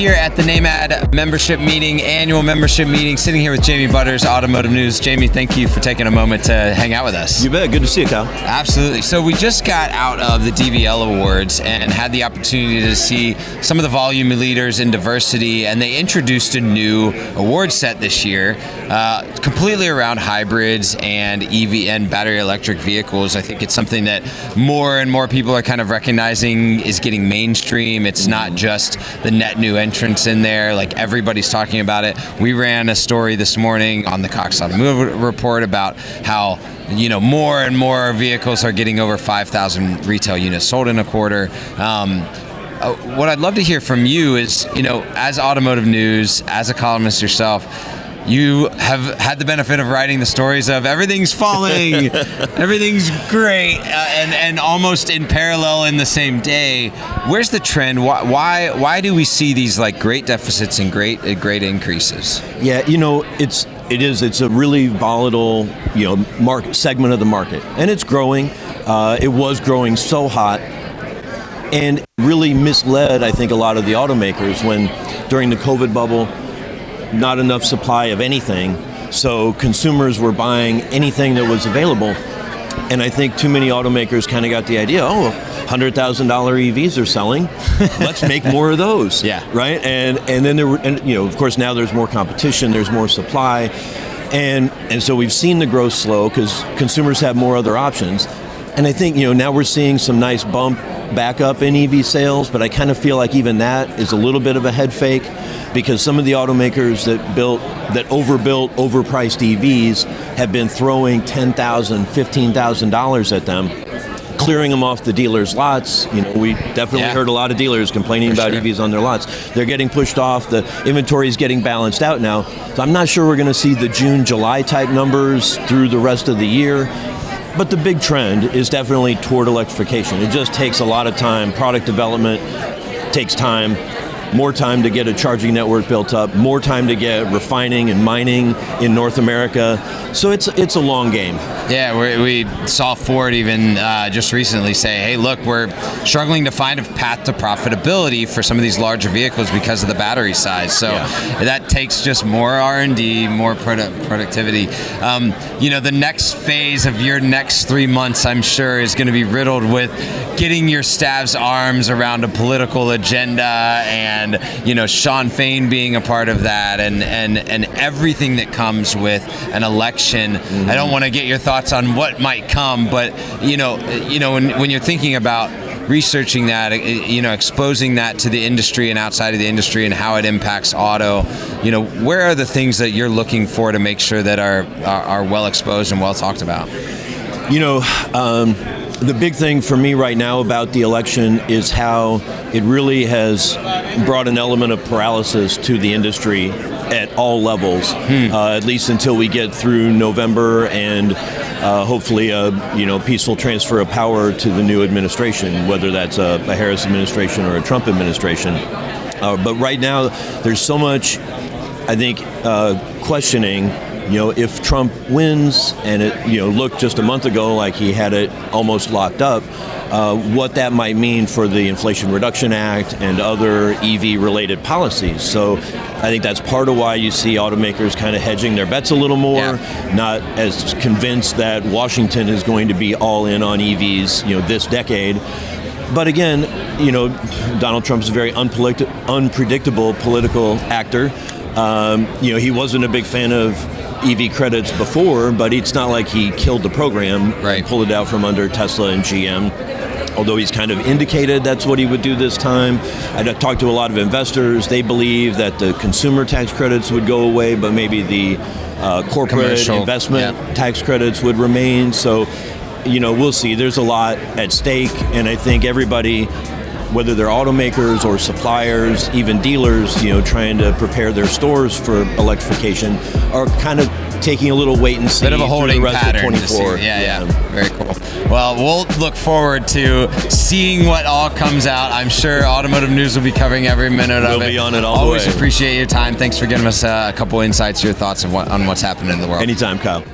here at the NAMAD membership meeting, annual membership meeting, sitting here with Jamie Butters, Automotive News. Jamie, thank you for taking a moment to hang out with us. You bet. Good to see you, Kyle. Absolutely. So we just got out of the DVL Awards and had the opportunity to see some of the volume leaders in diversity, and they introduced a new award set this year, completely around hybrids and EV and battery electric vehicles. I think it's something that more and more people are kind of recognizing is getting mainstream. It's not just the net new entrants in there, like everybody's talking about it. We ran a story this morning on the Cox Automotive report about how more and more vehicles are getting over 5,000 retail units sold in a quarter. What I'd love to hear from you is, as Automotive News, as a columnist yourself, you have had the benefit of writing the stories of everything's falling, everything's great, and almost in parallel in the same day. Where's the trend? Why do we see these great deficits and great increases? Yeah, it's a really volatile market segment of the market, and it's growing. It was growing so hot, and really misled, I think, a lot of the automakers when during the COVID bubble. Not enough supply of anything, so consumers were buying anything that was available, and I think too many automakers kind of got the idea, $100,000 EVs are selling, let's make more of those. Yeah. Right. And then of course now there's more competition, there's more supply, and so we've seen the growth slow because consumers have more other options, and I think now we're seeing some nice bump back up in EV sales, but I kind of feel like even that is a little bit of a head fake, because some of the automakers that overbuilt, overpriced EVs have been throwing $10,000, $15,000 at them, clearing them off the dealers' lots. We definitely heard a lot of dealers complaining about EVs on their lots. They're getting pushed off. The inventory is getting balanced out now. So I'm not sure we're going to see the June, July type numbers through the rest of the year. But the big trend is definitely toward electrification. It just takes a lot of time. Product development takes time. More time to get a charging network built up, more time to get refining and mining in North America. So it's a long game. Yeah, we saw Ford even just recently say, hey, look, we're struggling to find a path to profitability for some of these larger vehicles because of the battery size. So that takes just more R&D, more productivity. The next phase of your next 3 months, I'm sure, is going to be riddled with getting your staff's arms around a political agenda and Sean Fain being a part of that and everything that comes with an election. I don't want to get your thoughts on what might come, but when you're thinking about researching that, exposing that to the industry and outside of the industry and how it impacts auto, where are the things that you're looking for to make sure that are well exposed and well talked about? The big thing for me right now about the election is how it really has brought an element of paralysis to the industry at all levels, at least until we get through November and hopefully a peaceful transfer of power to the new administration, whether that's a Harris administration or a Trump administration. But right now, there's so much, I think, questioning. If Trump wins, and it looked just a month ago like he had it almost locked up, what that might mean for the Inflation Reduction Act and other EV-related policies. So I think that's part of why you see automakers kind of hedging their bets a little more, not as convinced that Washington is going to be all in on EVs, this decade. But again, Donald Trump's a very unpredictable political actor. He wasn't a big fan of EV credits before, but it's not like he killed the program and pulled it out from under Tesla and GM. Although he's kind of indicated that's what he would do this time. I talked to a lot of investors. They believe that the consumer tax credits would go away, but maybe the corporate commercial investment tax credits would remain. So, we'll see. There's a lot at stake, and I think everybody, whether they're automakers or suppliers, even dealers, trying to prepare their stores for electrification, are kind of taking a little wait and see. Bit of a holding the rest pattern. Of 24. Yeah. Very cool. Well, we'll look forward to seeing what all comes out. I'm sure Automotive News will be covering every minute of it. We'll be on it all Always the way. Appreciate your time. Thanks for giving us a couple insights, your thoughts on what's happening in the world. Anytime, Kyle.